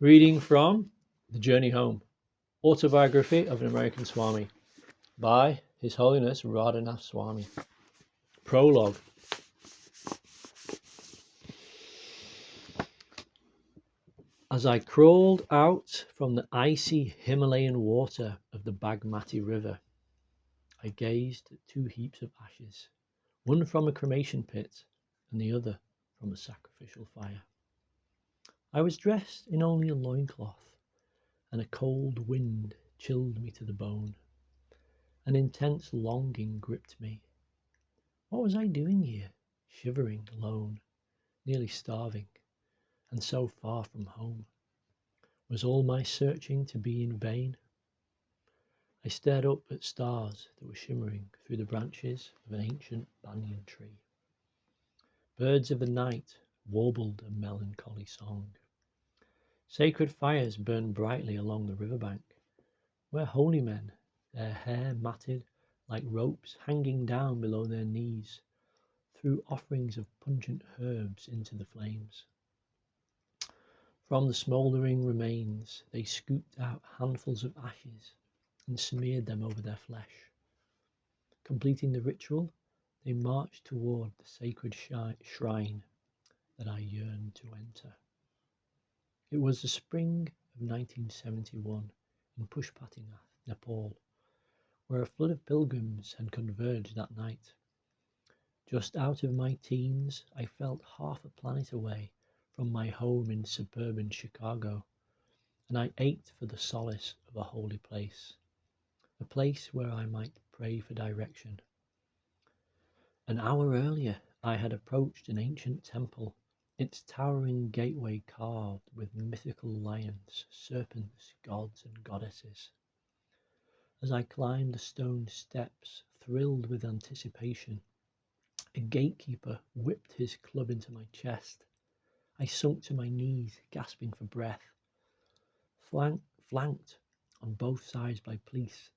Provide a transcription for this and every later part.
Reading from The Journey Home, Autobiography of an American Swami by His Holiness Radhanth Swami. Prologue. As I crawled out from the icy Himalayan water of the Bagmati River, I gazed at two heaps of ashes, one from a cremation pit and the other from a sacrificial fire. I was dressed in only a loincloth, and a cold wind chilled me to the bone. An intense longing gripped me. What was I doing here, shivering alone, nearly starving, and so far from home? Was all my searching to be in vain? I stared up at stars that were shimmering through the branches of an ancient banyan tree. Birds of the night warbled a melancholy song. Sacred fires burned brightly along the riverbank, where holy men, their hair matted like ropes hanging down below their knees, threw offerings of pungent herbs into the flames. From the smouldering remains they scooped out handfuls of ashes and smeared them over their flesh. Completing the ritual, they marched toward the sacred shrine that I yearned to enter. It was the spring of 1971 in Pushpatinath, Nepal, where a flood of pilgrims had converged that night. Just out of my teens, I felt half a planet away from my home in suburban Chicago, and I ached for the solace of a holy place, a place where I might pray for direction. An hour earlier, I had approached an ancient temple, its towering gateway carved with mythical lions, serpents, gods, and goddesses. As I climbed the stone steps, thrilled with anticipation, a gatekeeper whipped his club into my chest. I sunk to my knees, gasping for breath. Flanked on both sides by police,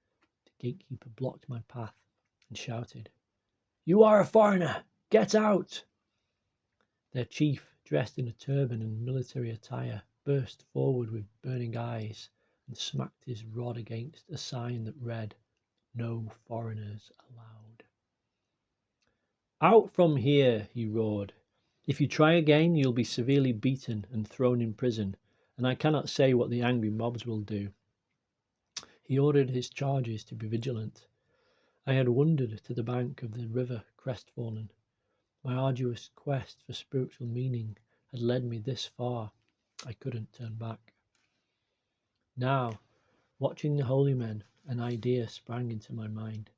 the gatekeeper blocked my path and shouted, "You are a foreigner! Get out!" Their chief, dressed in a turban and military attire, burst forward with burning eyes and smacked his rod against a sign that read, "No foreigners allowed." "Out from here," he roared. "If you try again, you'll be severely beaten and thrown in prison, and I cannot say what the angry mobs will do." He ordered his charges to be vigilant. I had wandered to the bank of the river crestfallen. My arduous quest for spiritual meaning had led me this far. I couldn't turn back. Now, watching the holy men, an idea sprang into my mind.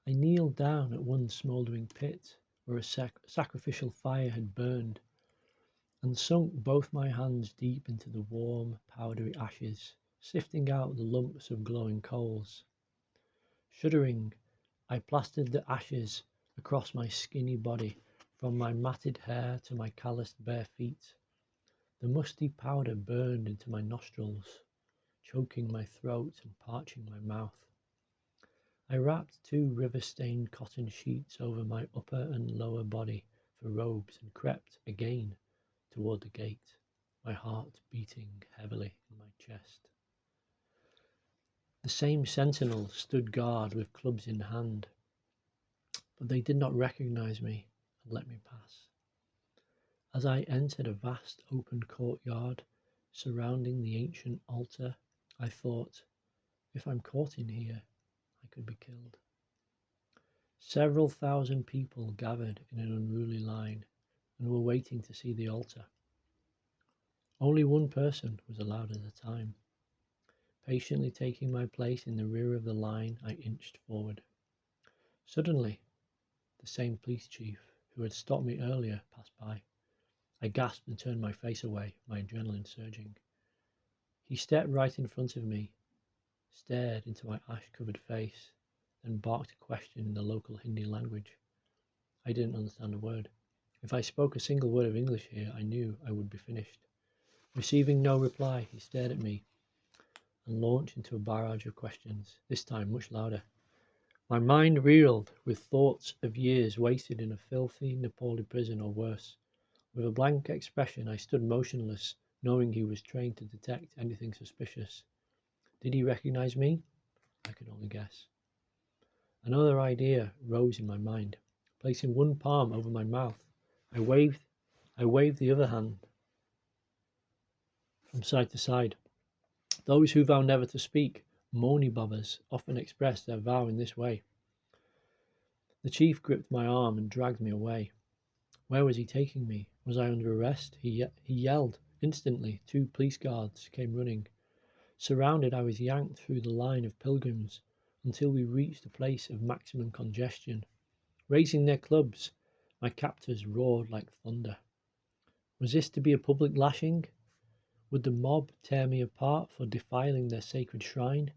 I kneeled down at one smouldering pit where a sacrificial fire had burned, and sunk both my hands deep into the warm, powdery ashes, sifting out the lumps of glowing coals. Shuddering, I plastered the ashes across my skinny body, from my matted hair to my calloused bare feet. The musty powder burned into my nostrils, choking my throat and parching my mouth. I wrapped two river-stained cotton sheets over my upper and lower body for robes and crept again toward the gate, my heart beating heavily in my chest. The same sentinels stood guard with clubs in hand, but they did not recognize me and let me pass. As I entered a vast open courtyard surrounding the ancient altar, I thought, if I'm caught in here, I could be killed. Several thousand people gathered in an unruly line and were waiting to see the altar. Only one person was allowed at a time. Patiently taking my place in the rear of the line, I inched forward. Suddenly, the same police chief who had stopped me earlier passed by. I gasped and turned my face away, my adrenaline surging. He stepped right in front of me, stared into my ash-covered face, then barked a question in the local Hindi language. I didn't understand a word. If I spoke a single word of English here, I knew I would be finished. Receiving no reply, he stared at me and launched into a barrage of questions, this time much louder. My mind reeled with thoughts of years wasted in a filthy Nepali prison or worse. With a blank expression, I stood motionless knowing he was trained to detect anything suspicious. Did he recognize me? I could only guess. Another idea rose in my mind. Placing one palm over my mouth, I waved the other hand from side to side. Those who vow never to speak, moany bobbers, often express their vow in this way. The chief gripped my arm and dragged me away. Where was he taking me? Was I under arrest? He yelled. Instantly, 2 police guards came running. Surrounded, I was yanked through the line of pilgrims until we reached a place of maximum congestion. Raising their clubs, my captors roared like thunder. Was this to be a public lashing? Would the mob tear me apart for defiling their sacred shrine?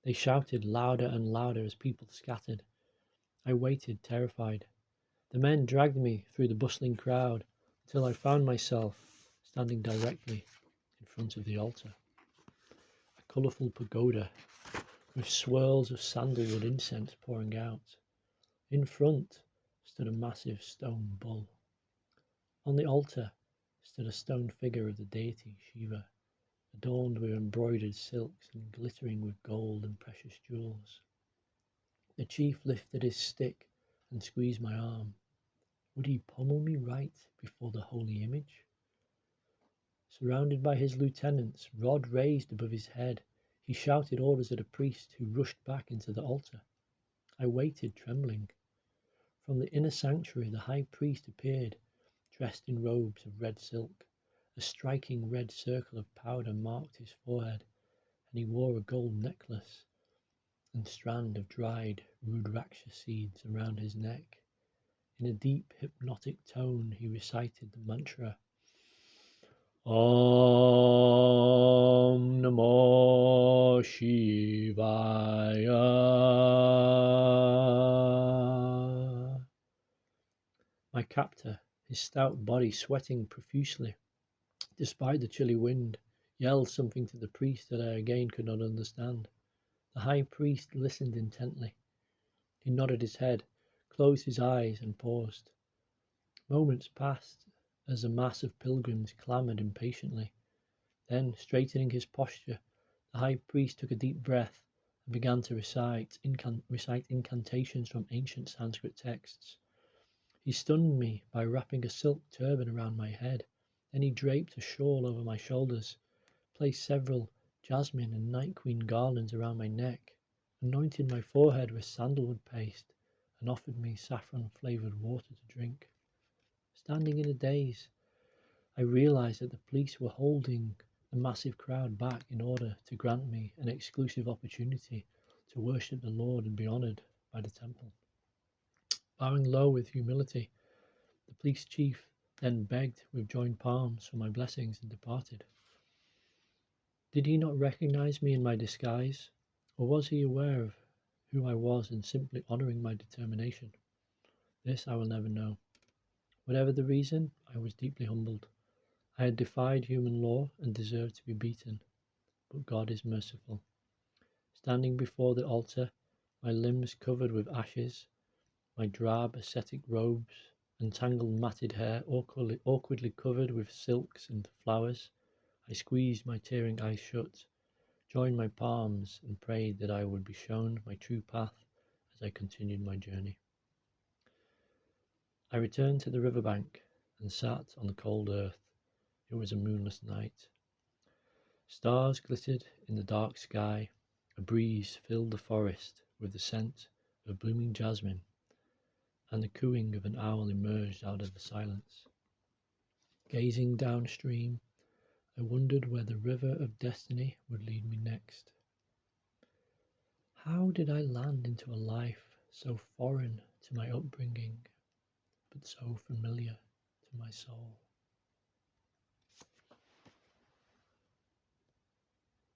They shouted louder and louder as people scattered. I waited, terrified. The men dragged me through the bustling crowd until I found myself standing directly in front of the altar. A colourful pagoda with swirls of sandalwood incense pouring out. In front stood a massive stone bull. On the altar stood a stone figure of the deity Shiva, adorned with embroidered silks and glittering with gold and precious jewels. The chief lifted his stick and squeezed my arm. Would he pummel me right before the holy image? Surrounded by his lieutenants, rod raised above his head, he shouted orders at a priest who rushed back into the altar. I waited, trembling. From the inner sanctuary the high priest appeared, dressed in robes of red silk. A striking red circle of powder marked his forehead, and he wore a gold necklace and strand of dried rudraksha seeds around his neck. In a deep, hypnotic tone, he recited the mantra, Om Namo Shivaya. My captor, his stout body sweating profusely, despite the chilly wind, yelled something to the priest that I again could not understand. The high priest listened intently. He nodded his head, closed his eyes, and paused. Moments passed as a mass of pilgrims clamoured impatiently. Then, straightening his posture, the high priest took a deep breath and began to recite incantations from ancient Sanskrit texts. He stunned me by wrapping a silk turban around my head. Then he draped a shawl over my shoulders, placed several jasmine and night queen garlands around my neck, anointed my forehead with sandalwood paste, and offered me saffron-flavoured water to drink. Standing in a daze, I realised that the police were holding the massive crowd back in order to grant me an exclusive opportunity to worship the Lord and be honoured by the temple. Bowing low with humility, the police chief then begged with joined palms for my blessings and departed. Did he not recognise me in my disguise, or was he aware of who I was and simply honouring my determination? This I will never know. Whatever the reason, I was deeply humbled. I had defied human law and deserved to be beaten, but God is merciful. Standing before the altar, my limbs covered with ashes, my drab ascetic robes and tangled matted hair awkwardly covered with silks and flowers, I squeezed my tearing eyes shut, joined my palms, and prayed that I would be shown my true path as I continued my journey. I returned to the riverbank and sat on the cold earth. It was a moonless night. Stars glittered in the dark sky. A breeze filled the forest with the scent of blooming jasmine, and the cooing of an owl emerged out of the silence. Gazing downstream, I wondered where the river of destiny would lead me next. How did I land into a life so foreign to my upbringing, but so familiar to my soul?